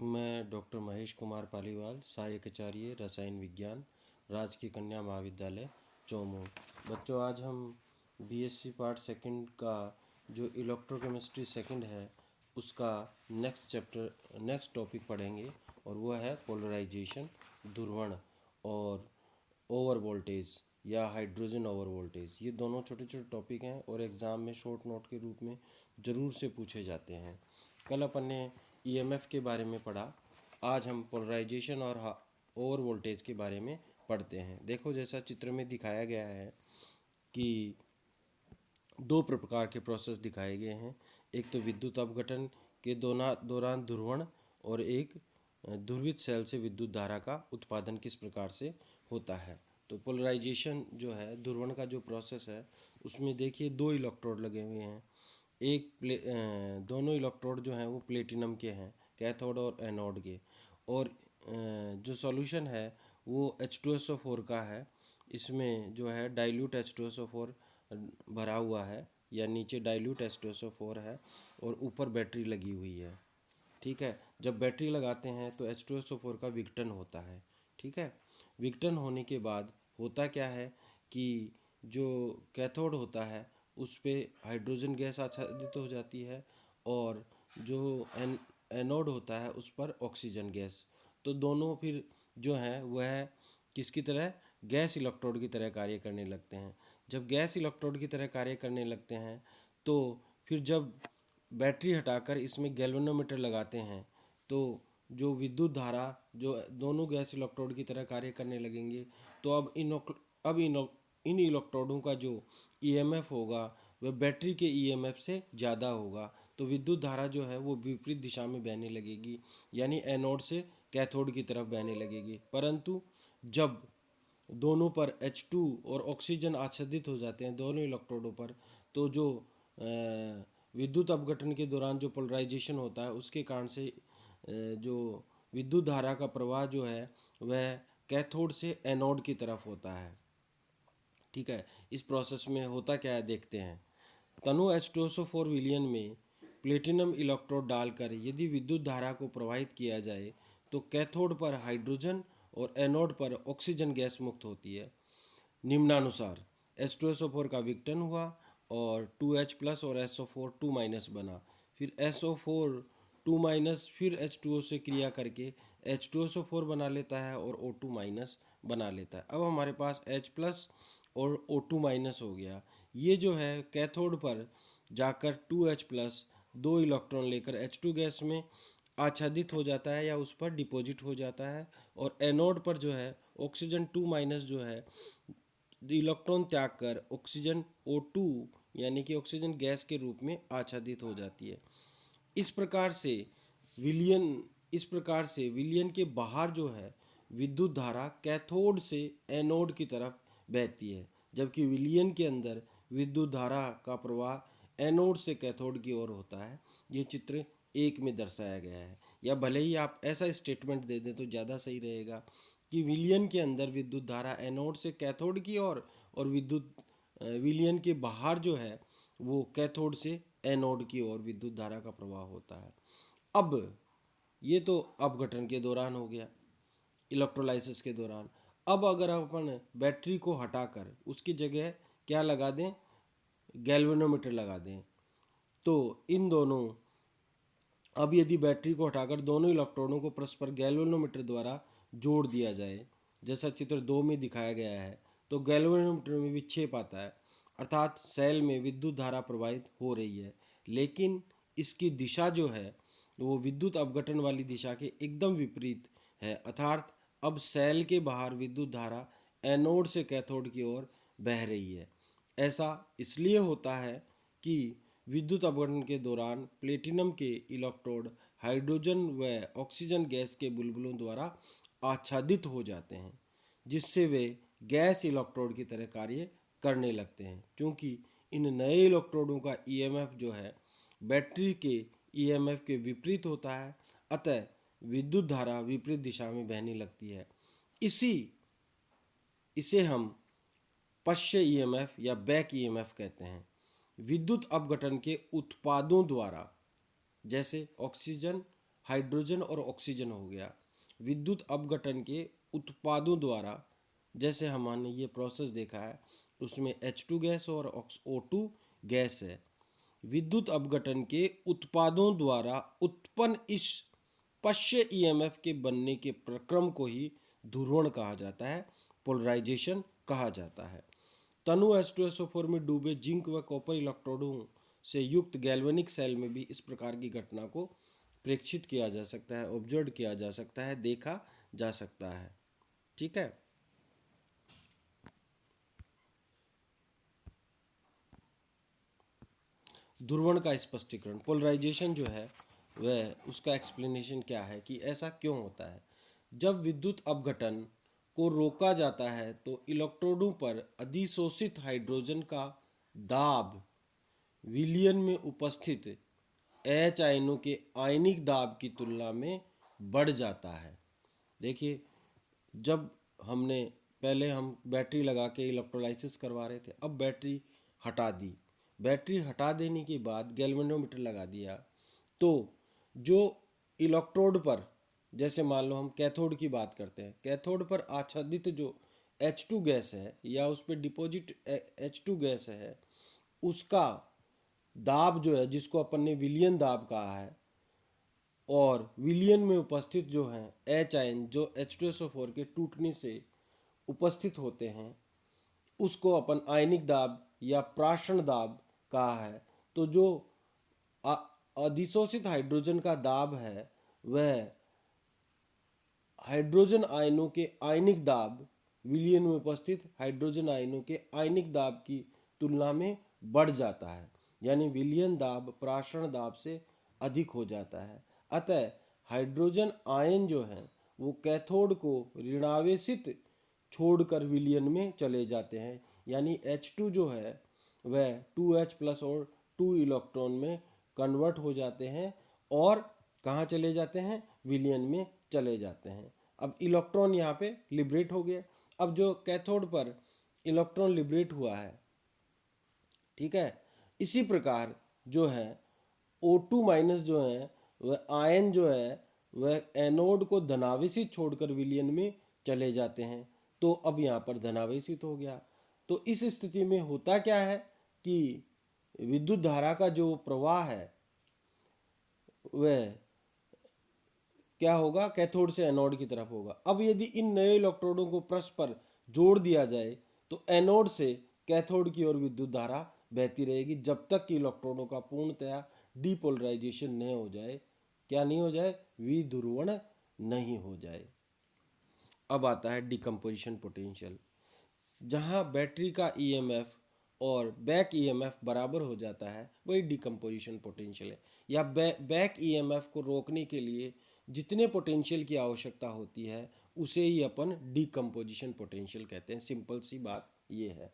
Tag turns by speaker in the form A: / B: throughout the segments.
A: मैं डॉक्टर महेश कुमार पालीवाल, सहायक आचार्य रसायन विज्ञान, राजकीय कन्या महाविद्यालय चौमू। बच्चों, आज हम बीएससी पार्ट सेकंड का जो इलेक्ट्रोकेमिस्ट्री सेकंड है उसका नेक्स्ट टॉपिक पढ़ेंगे और वो है पोलराइजेशन, ध्रुवण और ओवर वोल्टेज या हाइड्रोजन ओवर वोल्टेज। ये दोनों छोटे छोटे टॉपिक हैं और एग्ज़ाम में शॉर्ट नोट के रूप में ज़रूर से पूछे जाते हैं। कल अपन ने ईएमएफ के बारे में पढ़ा, आज हम पोलराइजेशन और ओवर वोल्टेज के बारे में पढ़ते हैं। देखो, जैसा चित्र में दिखाया गया है कि दो प्रकार के प्रोसेस दिखाए गए हैं। एक तो विद्युत अपघटन के दौरान ध्रुवण और एक ध्रुवित सेल से विद्युत धारा का उत्पादन किस प्रकार से होता है। तो पोलराइजेशन जो है, ध्रुवण का जो प्रोसेस है, उसमें देखिए दो इलेक्ट्रोड लगे हुए हैं। दोनों इलेक्ट्रोड जो हैं वो प्लेटिनम के हैं, कैथोड और एनोड के। और जो सॉल्यूशन है वो H2SO4 का है। इसमें जो है डाइल्यूट H2SO4 भरा हुआ है, या नीचे डाइल्यूट H2SO4 है और ऊपर बैटरी लगी हुई है। ठीक है, जब बैटरी लगाते हैं तो H2SO4 का विघटन होता है। ठीक है, विघटन होने के बाद होता क्या है कि जो कैथोड होता है उस पे हाइड्रोजन गैस आच्छादित हो जाती है और जो एनोड होता है उस पर ऑक्सीजन गैस। तो दोनों फिर जो है वह किसकी तरह, गैस इलेक्ट्रोड की तरह कार्य करने लगते हैं। जब गैस इलेक्ट्रोड की तरह कार्य करने लगते हैं तो फिर जब बैटरी हटाकर इसमें गैल्वेनोमीटर लगाते हैं तो जो विद्युत धारा, जो दोनों गैस इलेक्ट्रोड की तरह कार्य करने लगेंगे, तो इन इलेक्ट्रोडों का जो ईएमएफ होगा वह बैटरी के ईएमएफ से ज़्यादा होगा। तो विद्युत धारा जो है वो विपरीत दिशा में बहने लगेगी, यानी एनोड से कैथोड की तरफ बहने लगेगी। परंतु जब दोनों पर H2 और ऑक्सीजन आच्छादित हो जाते हैं दोनों इलेक्ट्रोडों पर, तो जो विद्युत अपघटन के दौरान जो पोलराइजेशन होता है उसके कारण से जो विद्युत धारा का प्रवाह जो है वह कैथोड से एनोड की तरफ होता है। ठीक है, इस प्रोसेस में होता क्या है देखते हैं। तनु H2SO4 विलयन में प्लेटिनम इलेक्ट्रोड डालकर यदि विद्युत धारा को प्रवाहित किया जाए तो कैथोड पर हाइड्रोजन और एनोड पर ऑक्सीजन गैस मुक्त होती है। निम्नानुसार H2SO4 का विघटन हुआ और 2H प्लस और SO4 2 माइनस बना। फिर SO4 2 माइनस फिर H2O से क्रिया करके H2SO4 बना लेता है और O2 माइनस बना लेता है। अब हमारे पास H प्लस और O2 माइनस हो गया। ये जो है कैथोड पर जाकर 2H प्लस 2 इलेक्ट्रॉन लेकर H2 गैस में आच्छादित हो जाता है या उस पर डिपॉजिट हो जाता है, और एनोड पर जो है ऑक्सीजन 2 माइनस जो है इलेक्ट्रॉन त्याग कर ऑक्सीजन O2 यानी कि ऑक्सीजन गैस के रूप में आच्छादित हो जाती है। इस प्रकार से विलयन के बाहर जो है विद्युत धारा कैथोड से एनोड की तरफ बहती है, जबकि विलयन के अंदर विद्युत धारा का प्रवाह एनोड से कैथोड की ओर होता है। ये चित्र 1 में दर्शाया गया है। या भले ही आप ऐसा स्टेटमेंट दे दें तो ज़्यादा सही रहेगा कि विलयन के अंदर विद्युत धारा एनोड से कैथोड की ओर और विलयन के बाहर जो है वो कैथोड से एनोड की ओर विद्युत धारा का प्रवाह होता है। अब ये तो अपघटन के दौरान हो गया, इलेक्ट्रोलाइसिस के दौरान। अब अगर अपन बैटरी को हटाकर उसकी जगह क्या लगा दें, गैल्वेनोमीटर लगा दें, तो इन दोनों, अब यदि बैटरी को हटाकर दोनों इलेक्ट्रॉनों को परस्पर गैल्वेनोमीटर द्वारा जोड़ दिया जाए, जैसा चित्र 2 में दिखाया गया है, तो गैल्वेनोमीटर में विक्षेप आता है, अर्थात सेल में विद्युत धारा प्रवाहित हो रही है, लेकिन इसकी दिशा जो है वो विद्युत अपघटन वाली दिशा के एकदम विपरीत है। अर्थात अब सेल के बाहर विद्युत धारा एनोड से कैथोड की ओर बह रही है। ऐसा इसलिए होता है कि विद्युत अपघटन के दौरान प्लेटिनम के इलेक्ट्रोड हाइड्रोजन व ऑक्सीजन गैस के बुलबुलों द्वारा आच्छादित हो जाते हैं, जिससे वे गैस इलेक्ट्रोड की तरह कार्य करने लगते हैं। क्योंकि इन नए इलेक्ट्रोडों का ईएमएफ जो है बैटरी के ईएमएफ के विपरीत होता है, अतः विद्युत धारा विपरीत दिशा में बहने लगती है। इसे हम पश्च ईएमएफ या बैक ईएमएफ कहते हैं। विद्युत अपघटन के उत्पादों द्वारा, जैसे ऑक्सीजन हाइड्रोजन और ऑक्सीजन हो गया। विद्युत अपघटन के उत्पादों द्वारा, जैसे हमने ये प्रोसेस देखा है, उसमें H2 गैस और O2 गैस है। विद्युत अपघटन के उत्पादों द्वारा उत्पन्न इस पश्य ईएमएफ के बनने के प्रक्रम को ही ध्रुवण कहा जाता है, पोलराइजेशन कहा जाता है। तनु H2SO4 में डूबे जिंक व कॉपर इलेक्ट्रोडों से युक्त गैल्वेनिक सेल में भी इस प्रकार की घटना को प्रेक्षित किया जा सकता है, ऑब्जर्व किया जा सकता है, देखा जा सकता है। ठीक है। ध्रुवण का स्पष्टीकरण, पोलराइजेशन जो है वह उसका एक्सप्लेनेशन क्या है कि ऐसा क्यों होता है। जब विद्युत अपघटन को रोका जाता है तो इलेक्ट्रोडों पर अधिशोषित हाइड्रोजन का दाब विलयन में उपस्थित एच आयनों के आयनिक दाब की तुलना में बढ़ जाता है। देखिए, जब हमने पहले हम बैटरी लगा के इलेक्ट्रोलाइसिस करवा रहे थे, अब बैटरी हटा दी। बैटरी हटा देने के बाद गैल्वेनोमीटर लगा दिया, तो जो इलेक्ट्रोड पर, जैसे मान लो हम कैथोड की बात करते हैं, कैथोड पर आच्छादित जो H2 गैस है या उस पर डिपॉजिट H2 गैस है, उसका दाब जो है, जिसको अपन ने विलियन दाब कहा है, और विलियन में उपस्थित जो हैं एच आयन जो H2SO4 के टूटने से उपस्थित होते हैं, उसको अपन आयनिक दाब या प्राशन दाब कहा है। तो जो अधिशोषित हाइड्रोजन का दाब है वह हाइड्रोजन आयनों के आयनिक दाब, विलयन में उपस्थित हाइड्रोजन आयनों के आयनिक दाब की तुलना में बढ़ जाता है, यानी विलयन दाब प्राशन दाब से अधिक हो जाता है। अतः हाइड्रोजन आयन जो है वो कैथोड को ऋणावेशित छोड़कर विलयन में चले जाते हैं, यानी H2 जो है वह 2H प्लस और 2 इलेक्ट्रॉन में कन्वर्ट हो जाते हैं और कहाँ चले जाते हैं, विलयन में चले जाते हैं। अब इलेक्ट्रॉन यहाँ पे लिबरेट हो गया। अब जो कैथोड पर इलेक्ट्रॉन लिबरेट हुआ है, ठीक है, इसी प्रकार जो है O2 माइनस जो है वह आयन जो है वह एनोड को धनावेशित छोड़कर विलयन में चले जाते हैं। तो अब यहाँ पर धनावेशित हो गया। तो इस स्थिति में होता क्या है कि विद्युत धारा का जो प्रवाह है वह क्या होगा, कैथोड से एनोड की तरफ होगा। अब यदि इन नए इलेक्ट्रोडों को परस्पर जोड़ दिया जाए तो एनोड से कैथोड की ओर विद्युत धारा बहती रहेगी जब तक कि इलेक्ट्रोडों का पूर्णतया डीपोलराइजेशन नहीं हो जाए। क्या नहीं हो जाए, विध्रुवण नहीं हो जाए। अब आता है डिकम्पोजिशन पोटेंशियल। जहाँ बैटरी का ईएमएफ और बैक ईएमएफ बराबर हो जाता है वही डिकम्पोजिशन पोटेंशियल है। या बैक ईएमएफ को रोकने के लिए जितने पोटेंशियल की आवश्यकता होती है उसे ही अपन डिकम्पोजिशन पोटेंशियल कहते हैं। सिंपल सी बात ये है।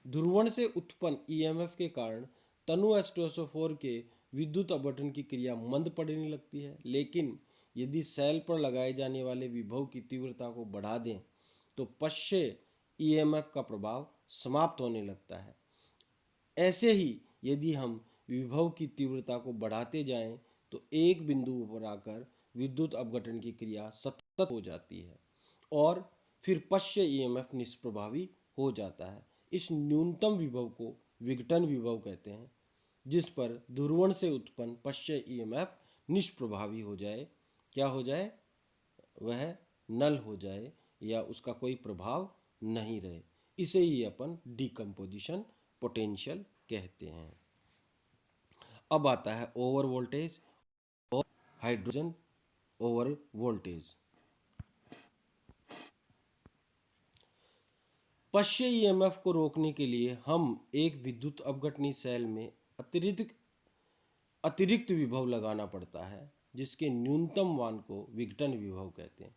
A: ध्रुवण से उत्पन्न ईएमएफ के कारण तनु H2SO4 के विद्युत अपघटन की क्रिया मंद पड़ने लगती है, लेकिन यदि सेल पर लगाए जाने वाले विभव की तीव्रता को बढ़ा दें तो पश्य ईएमएफ का प्रभाव समाप्त होने लगता है। ऐसे ही यदि हम विभव की तीव्रता को बढ़ाते जाएं तो एक बिंदु पर आकर विद्युत अपघटन की क्रिया सतत हो जाती है और फिर पश्य ईएमएफ निष्प्रभावी हो जाता है। इस न्यूनतम विभव को विघटन विभव कहते हैं, जिस पर ध्रुवण से उत्पन्न पश्य ईएमएफ निष्प्रभावी हो जाए, क्या हो जाए, वह नल हो जाए या उसका कोई प्रभाव नहीं रहे। इसे ही अपन डिकम्पोजिशन पोटेंशियल कहते हैं। अब आता है ओवर वोल्टेज और हाइड्रोजन ओवर वोल्टेज। पश्य ईएमएफ को रोकने के लिए हम एक विद्युत अपघटनी सेल में अतिरिक्त विभव लगाना पड़ता है, जिसके न्यूनतम मान को विघटन विभव कहते हैं।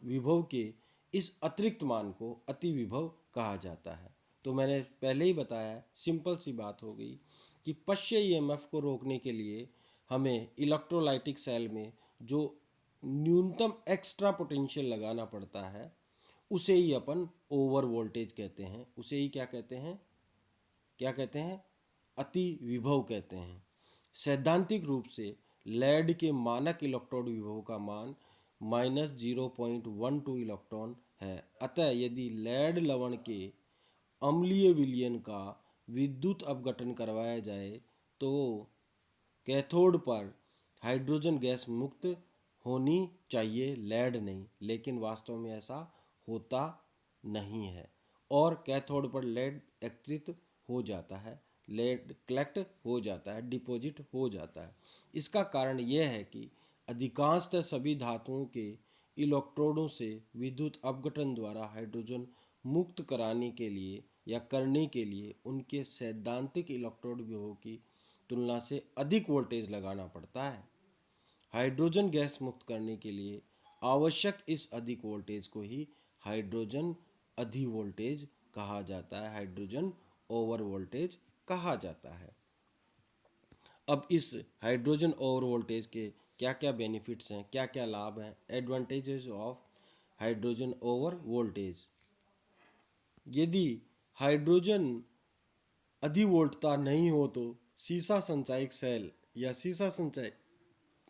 A: विभव के इस अतिरिक्त मान को अति विभव कहा जाता है। तो मैंने पहले ही बताया, सिंपल सी बात हो गई कि पश्य ईएमएफ को रोकने के लिए हमें इलेक्ट्रोलाइटिक सेल में जो न्यूनतम एक्स्ट्रा पोटेंशियल लगाना पड़ता है उसे ही अपन ओवर वोल्टेज कहते हैं। उसे ही क्या कहते हैं, क्या कहते हैं, अति विभव कहते हैं। सैद्धांतिक रूप से लेड के मानक इलेक्ट्रोड विभव का मान -0.12 इलेक्ट्रॉन है। अतः यदि लेड लवण के अम्लीय विलयन का विद्युत अपघटन करवाया जाए तो कैथोड पर हाइड्रोजन गैस मुक्त होनी चाहिए, लेड नहीं, लेकिन वास्तव में ऐसा होता नहीं है और कैथोड पर लेड एकत्रित हो जाता है, लेड कलेक्ट हो जाता है, डिपॉजिट हो जाता है। इसका कारण यह है कि अधिकांशतः सभी धातुओं के इलेक्ट्रोडों से विद्युत अपघटन द्वारा हाइड्रोजन मुक्त कराने के लिए या करने के लिए उनके सैद्धांतिक इलेक्ट्रोड विभव की तुलना से अधिक वोल्टेज लगाना पड़ता है। हाइड्रोजन गैस मुक्त करने के लिए आवश्यक इस अधिक वोल्टेज को ही हाइड्रोजन अधि वोल्टेज कहा जाता है, हाइड्रोजन ओवर वोल्टेज कहा जाता है। अब इस हाइड्रोजन ओवर वोल्टेज के क्या क्या बेनिफिट्स हैं, क्या क्या लाभ हैं, advantages of hydrogen over voltage. यदि हाइड्रोजन अधिवोल्टता नहीं हो तो सीसा संचायक सेल या सीसा संचायक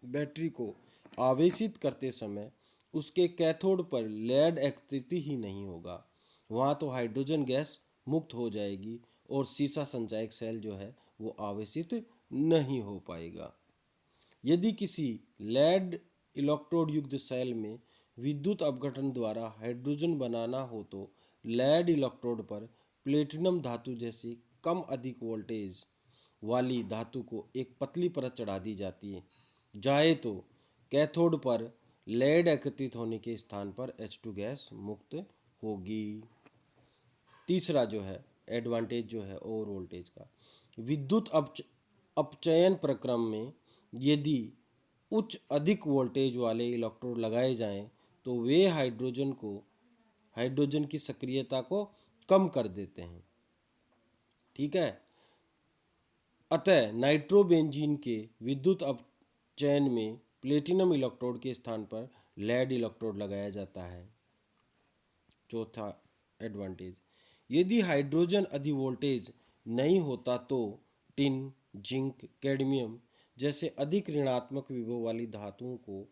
A: बैटरी को आवेशित करते समय उसके कैथोड पर लेड एकत्रित ही नहीं होगा, वहाँ तो हाइड्रोजन गैस मुक्त हो जाएगी और सीसा संचायक सेल जो है वो आवेशित नहीं हो पाएगा। यदि किसी लेड इलेक्ट्रोड युक्त सेल में विद्युत अपघटन द्वारा हाइड्रोजन बनाना हो तो लेड इलेक्ट्रोड पर प्लेटिनम धातु जैसी कम अधिक वोल्टेज वाली धातु को एक पतली परत चढ़ा दी जाए तो कैथोड पर लेड एकत्रित होने के स्थान पर H2 गैस मुक्त होगी। तीसरा जो है एडवांटेज जो है ओवर वोल्टेज का, विद्युत अपचयन प्रक्रम में यदि उच्च अधिक वोल्टेज वाले इलेक्ट्रोड लगाए जाएं तो वे हाइड्रोजन की सक्रियता को कम कर देते हैं। ठीक है, अतः नाइट्रोबेंजीन के विद्युत अपचयन में प्लेटिनम इलेक्ट्रोड के स्थान पर लेड इलेक्ट्रोड लगाया जाता है। चौथा एडवांटेज, यदि हाइड्रोजन अधि वोल्टेज नहीं होता तो टिन, जिंक, कैडमियम जैसे अधिक ऋणात्मक विभव वाली धातुओं को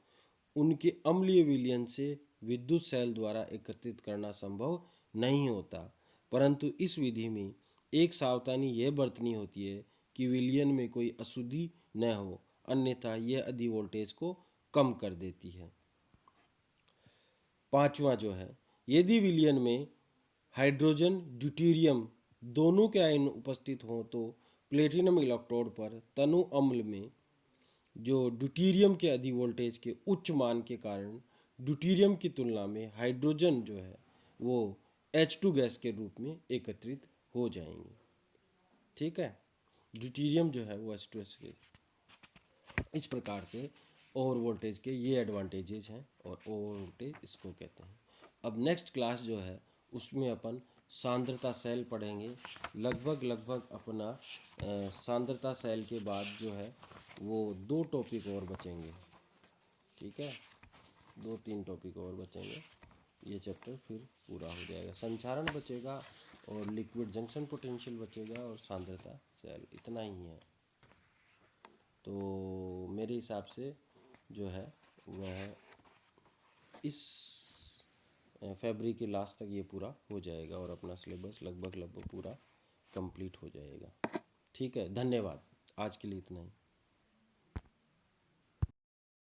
A: उनके अम्लीय विलयन से विद्युत सेल द्वारा एकत्रित करना संभव नहीं होता, परंतु इस विधि में एक सावधानी यह बरतनी होती है कि विलयन में कोई अशुद्धि न हो, अन्यथा यह अधि वोल्टेज को कम कर देती है। पांचवा जो है, यदि विलयन में हाइड्रोजन ड्यूटेरियम दोनों के आयन उपस्थित हों तो प्लेटिनम इलेक्ट्रोड पर तनु अम्ल में जो ड्यूटेरियम के अधि वोल्टेज के उच्च मान के कारण ड्यूटेरियम की तुलना में हाइड्रोजन जो है वो H2 गैस के रूप में एकत्रित हो जाएंगे। ठीक है, ड्यूटेरियम जो है वो H2 के इस प्रकार से ओवर वोल्टेज के ये एडवांटेजेस हैं और ओवर वोल्टेज इसको कहते हैं। अब नेक्स्ट क्लास जो है उसमें अपन सांद्रता सेल पढ़ेंगे। लगभग अपना सांद्रता सेल के बाद जो है वो 2 टॉपिक और बचेंगे। ठीक है, 2-3 टॉपिक और बचेंगे, ये चैप्टर फिर पूरा हो जाएगा। संचारण बचेगा और लिक्विड जंक्शन पोटेंशियल बचेगा और सांद्रता सेल, इतना ही है। तो मेरे हिसाब से जो है वह इस फरवरी के लास्ट तक ये पूरा हो जाएगा और अपना सिलेबस लगभग पूरा कंप्लीट हो जाएगा। ठीक है, धन्यवाद, आज के लिए इतना ही।